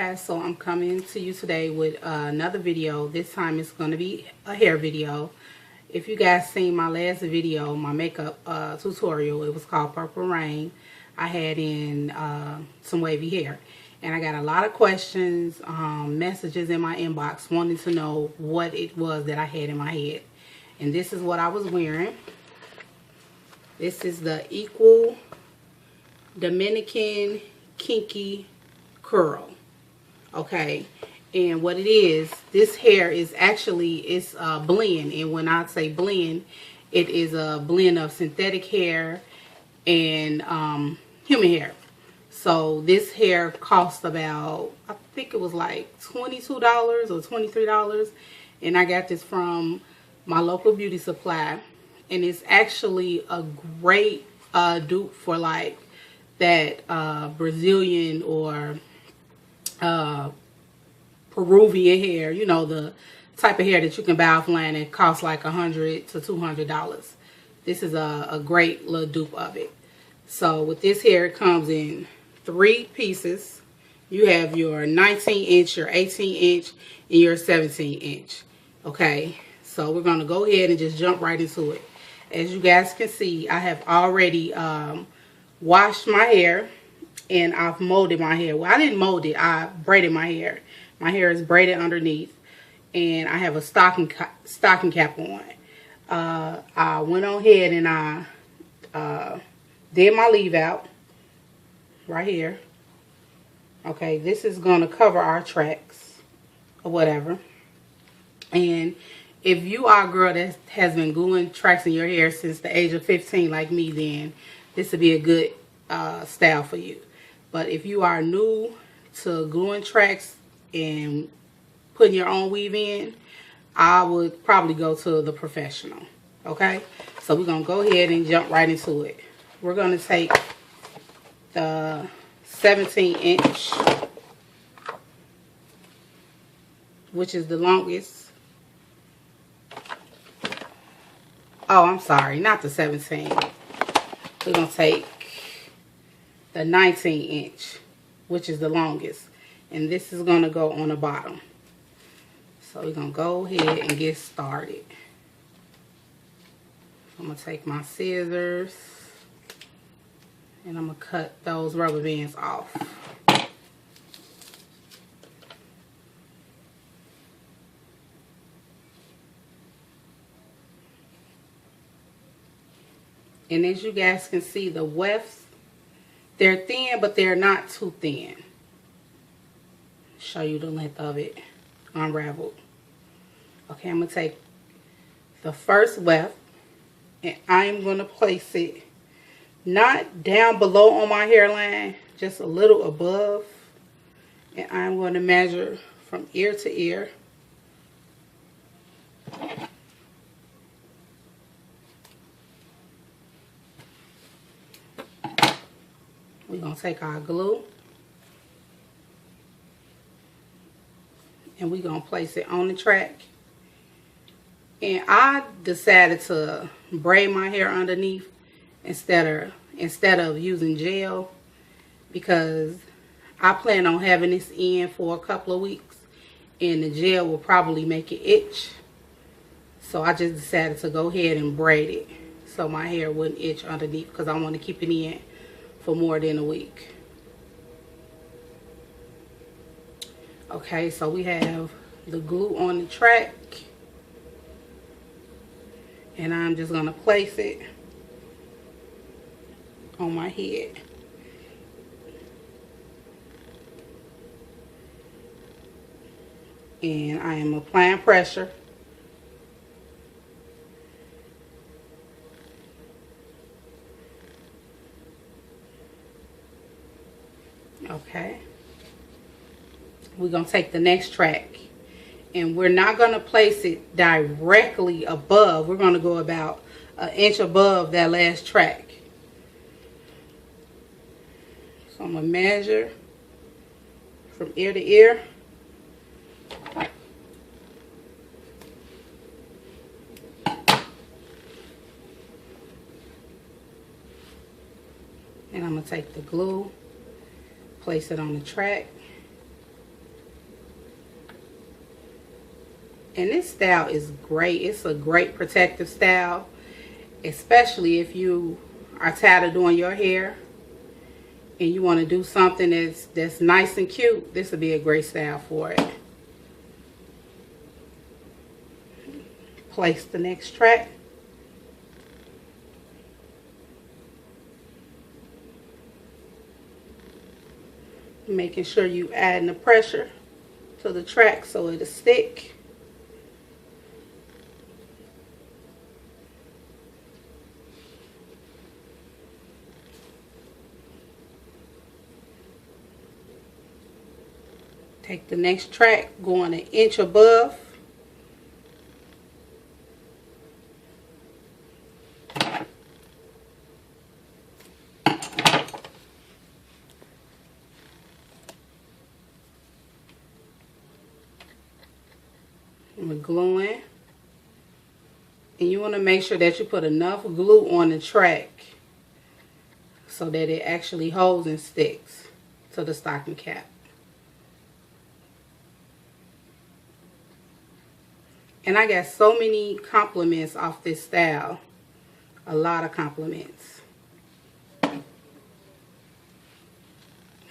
Guys, so I'm coming to you today with another video. This time it's going to be a hair video. If you guys seen my last video, my makeup tutorial, it was called Purple Rain. I had in some wavy hair, and I got a lot of questions, messages in my inbox wanting to know what it was that I had in my head. And this is what I was wearing. This is the Equal Dominican Kinky Curl. Okay, and what it is, this hair is actually, it's a blend. And when I say blend, it is a blend of synthetic hair and human hair. So this hair cost about, I think it was like $22 or $23, and I got this from my local beauty supply. And it's actually a great dupe for like that Brazilian or Peruvian hair, you know, the type of hair that you can buy offline and costs like $100 to $200. This is a great little dupe of it. So with this hair, it comes in 3 pieces. You have your 19-inch, your 18-inch, and your 17-inch. Okay, so we're going to go ahead and just jump right into it. As you guys can see, I have already washed my hair. And I've molded my hair. Well, I didn't mold it. I braided my hair. My hair is braided underneath. And I have a stocking cap on. I went on ahead and I did my leave out. Right here. Okay, this is going to cover our tracks. Or whatever. And if you are a girl that has been gluing tracks in your hair since the age of 15 like me, then this would be a good style for you. But if you are new to gluing tracks and putting your own weave in, I would probably go to the professional. Okay? So we're going to go ahead and jump right into it. We're going to take the 17-inch, which is the longest. Oh, I'm sorry. Not the 17. We're going to take the 19-inch, which is the longest, and this is going to go on the bottom. So we're going to go ahead and get started. I'm going to take my scissors and I'm going to cut those rubber bands off. And as you guys can see, the wefts, they're thin, but they're not too thin. Show you the length of it unraveled. Okay, I'm going to take the first weft and I am going to place it not down below on my hairline, just a little above. And I'm going to measure from ear to ear. We're going to take our glue and we're going to place it on the track. And I decided to braid my hair underneath instead of using gel, because I plan on having this in for a couple of weeks and the gel will probably make it itch. So I just decided to go ahead and braid it so my hair wouldn't itch underneath, because I want to keep it in for more than a week. Okay, so we have the glue on the track, and I'm just going to place it on my head. And I am applying pressure. Okay, we're going to take the next track and we're not going to place it directly above. We're going to go about an inch above that last track. So I'm going to measure from ear to ear. And I'm going to take the glue, place it on the track, and I'm going to And this style is great. It's a great protective style, especially if you are tired of doing your hair and you want to do something that's nice and cute. This would be a great style for it. Place the next track. Making sure you adding the pressure to the track so it'll stick. Take the next track, going an inch above. We're gluing. And you want to make sure that you put enough glue on the track so that it actually holds and sticks to the stocking cap. And I got so many compliments off this style. A lot of compliments.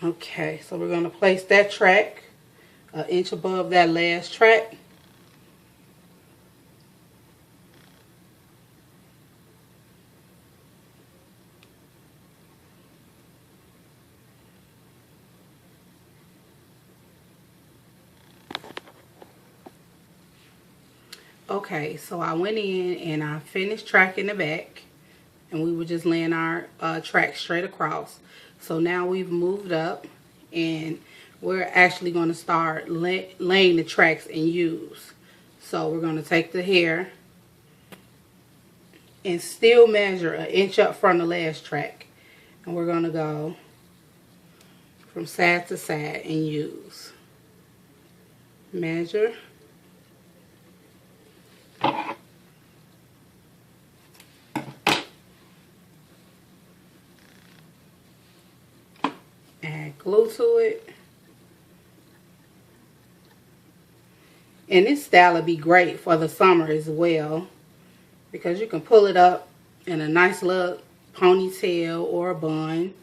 Okay, so we're going to place that track an inch above that last track. Okay, so I went in and I finished tracking the back, and we were just laying our track straight across. So now we've moved up and we're actually going to start laying the tracks in U's. So we're going to take the hair and still measure an inch up from the last track, and we're going to go from side to side and use. Measure. Add glue to it. And this style would be great for the summer as well, because you can pull it up in a nice little ponytail or a bun.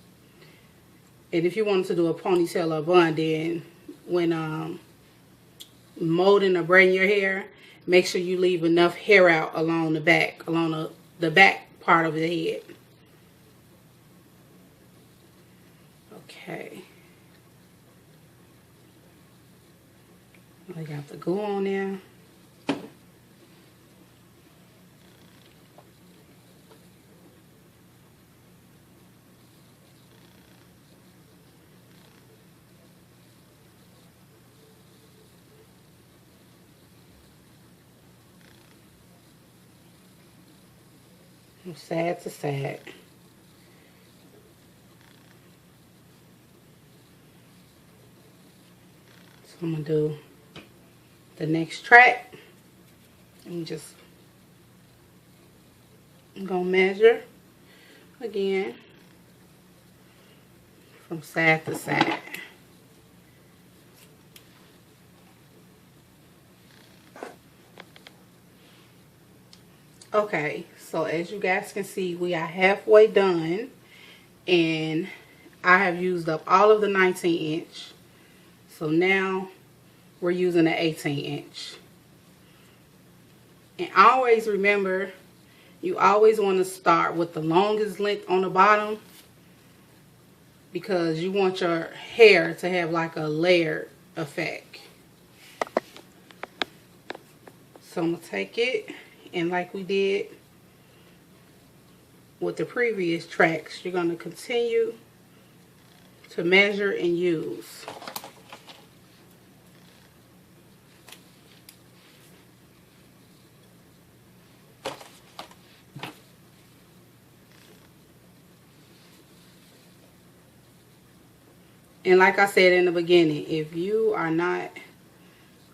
And if you wanted to do a ponytail or a bun, then when molding or braiding your hair, make sure you leave enough hair out along the back, the back part of the head. Okay. I got the glue on there. From side to side. So I'm going to do the next track. I'm going to measure again from side to side. Okay, so as you guys can see, we are halfway done, and I have used up all of the 19-inch. So now we're using an 18-inch. And always remember, you always want to start with the longest length on the bottom, because you want your hair to have like a layered effect. So I'm going to take it, and like we did with the previous tracks, you're going to continue to measure and use. And like I said in the beginning, if you are not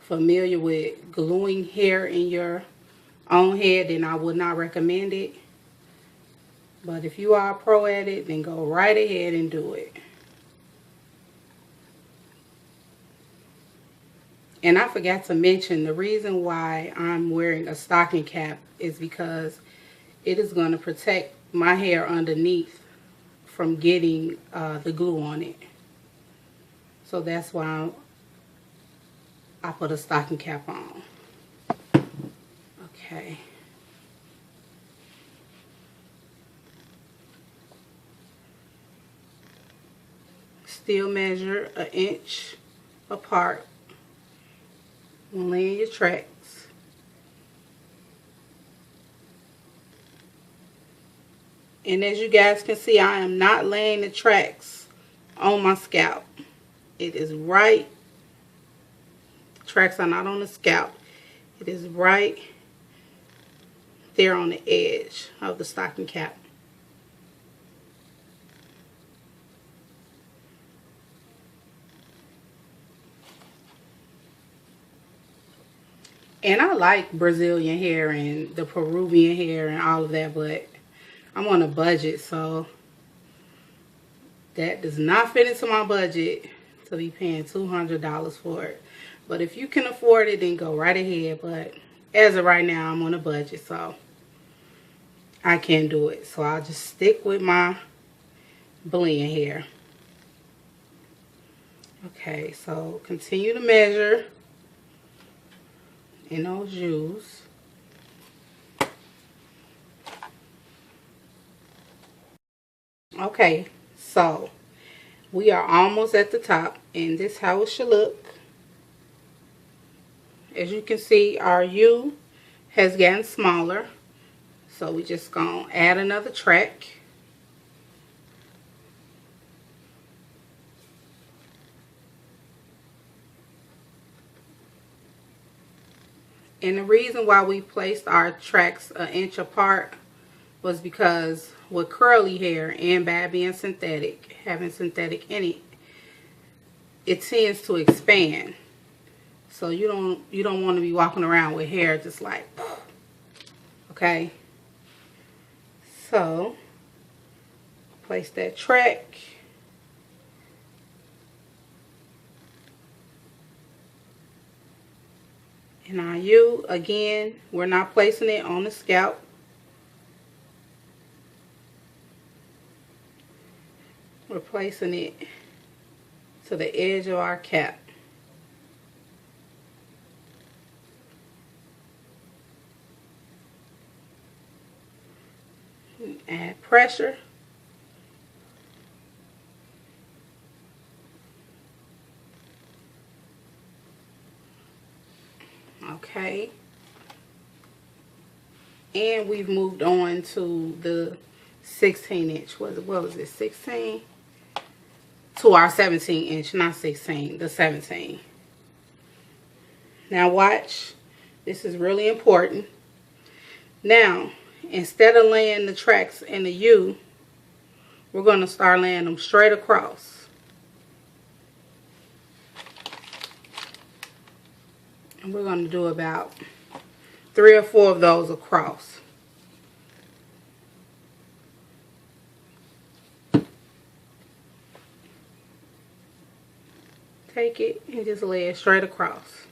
familiar with gluing hair in your own head, then I would not recommend it. But if you are a pro at it, then go right ahead and do it. And I forgot to mention, the reason why I'm wearing a stocking cap is because it is going to protect my hair underneath from getting the glue on it. So that's why I put a stocking cap on. Okay. Still measure an inch apart when laying your tracks. And as you guys can see, I am not laying the tracks on my scalp. It is right. Tracks are not on the scalp. It is right there on the edge of the stocking cap. And I like Brazilian hair and the Peruvian hair and all of that, but I'm on a budget, so that does not fit into my budget to be paying $200 for it. But if you can afford it, then go right ahead. But as of right now, I'm on a budget, so I can't do it. So I'll just stick with my blend hair. Okay, so continue to measure in those U's. Okay, so we are almost at the top, and this is how it should look. As you can see, our U has gotten smaller, so we just gonna add another track. And the reason why we placed our tracks an inch apart was because with curly hair and by being synthetic, having synthetic in it, it tends to expand. So you don't want to be walking around with hair just like, okay. So place that track. And our U, again, we're not placing it on the scalp. We're placing it to the edge of our cap. And add pressure. Okay. And we've moved on to the 16 inch. What was it? 16? To our 17 inch, not 16, the 17. Now watch. This is really important. Now, instead of laying the tracks in the U, we're going to start laying them straight across. And we're going to do about 3 or 4 of those across. Take it and just lay it straight across.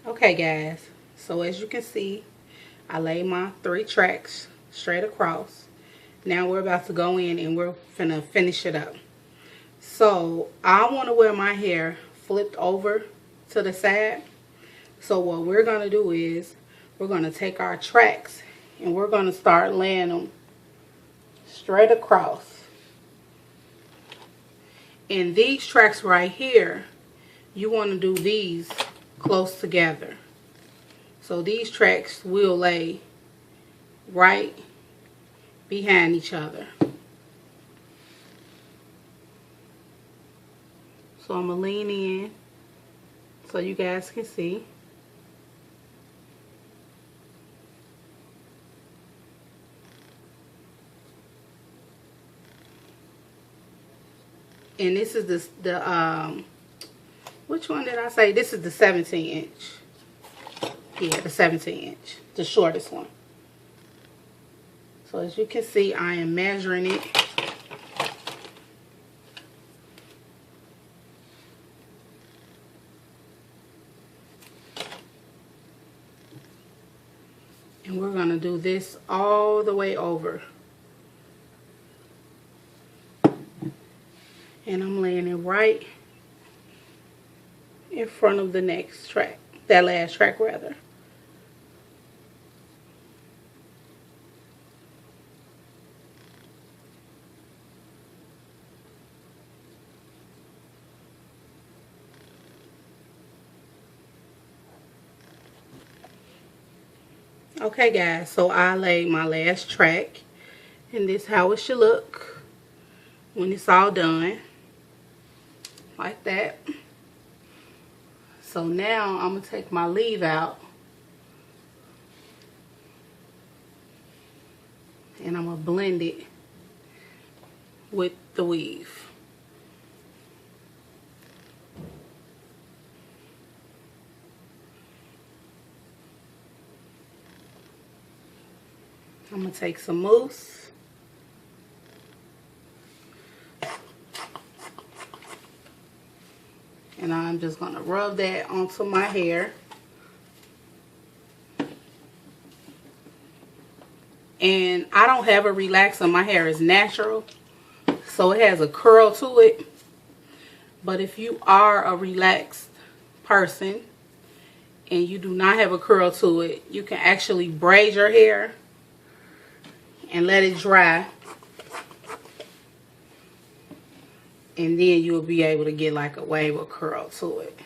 Okay guys, so as you can see, I laid my 3 tracks straight across. Now we're about to go in and we're finna finish it up. So I want to wear my hair flipped over to the side. So what we're going to do is we're going to take our tracks and we're going to start laying them straight across. And these tracks right here, you want to do these close together. So these tracks will lay right behind each other. So I'm going to lean in so you guys can see. And this is the which one did I say? This is the 17 inch. Yeah, the 17-inch, the shortest one. So as you can see, I am measuring it. And we're going to do this all the way over. And I'm laying it right in front of the next track, that last track rather. Okay guys, so I laid my last track, and this is how it should look when it's all done, like that. So now I'm going to take my leave out, and I'm going to blend it with the weave. I'm going to take some mousse. And I'm just going to rub that onto my hair. And I don't have a relaxer. My hair is natural, so it has a curl to it. But if you are a relaxed person and you do not have a curl to it, you can actually braid your hair and let it dry, and then you'll be able to get like a wave of curl to it.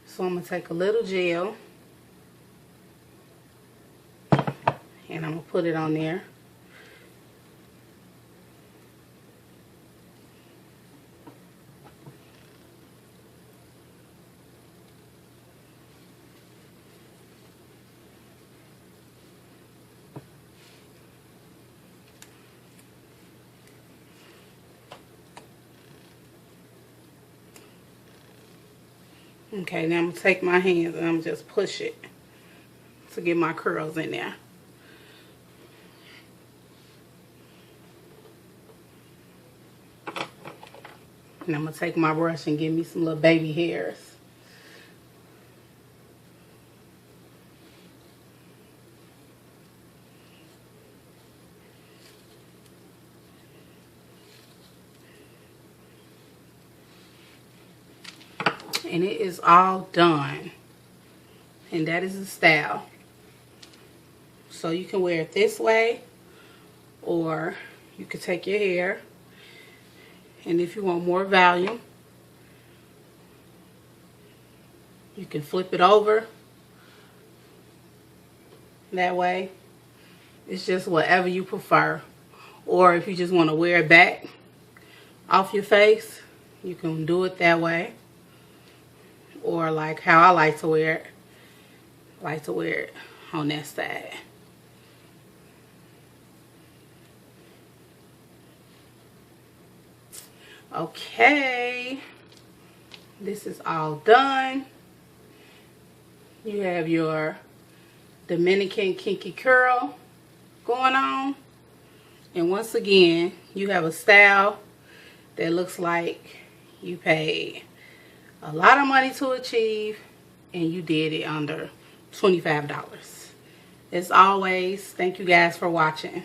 So I'm going to take a little gel and I'm going to put it on there. Okay, now I'm going to take my hands and I'm going to just push it to get my curls in there. And I'm going to take my brush and give me some little baby hairs. And it is all done. And that is the style. So you can wear it this way, or you can take your hair, and if you want more volume, you can flip it over that way. It's just whatever you prefer. Or if you just want to wear it back off your face, you can do it that way. Or like how I like to wear it. I like to wear it on that side. Okay, this is all done. You have your Dominican kinky curl going on. And once again, you have a style that looks like you paid a lot of money to achieve and you did it under $25. As always, thank you guys for watching.